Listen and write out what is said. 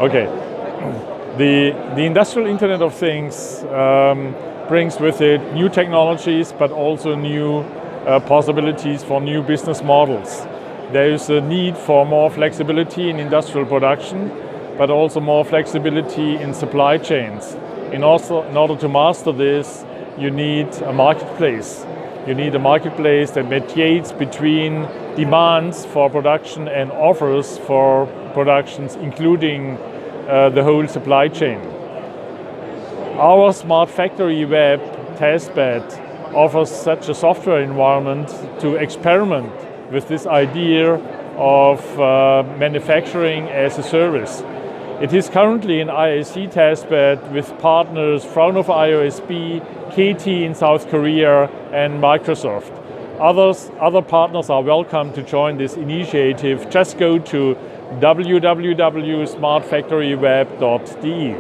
Okay. The Industrial Internet of Things brings with it new technologies, but also new possibilities for new business models. There is a need for more flexibility in industrial production, but also more flexibility in supply chains. In order to master this, you need a marketplace. You need a marketplace that mediates between demands for production and offers for productions, including the whole supply chain. Our Smart Factory Web testbed offers such a software environment to experiment with this idea of manufacturing as a service. It is currently an IAC testbed with partners Fraunhofer IOSB, KT in South Korea, and Microsoft. Other partners are welcome to join this initiative. Just go to www.smartfactoryweb.de.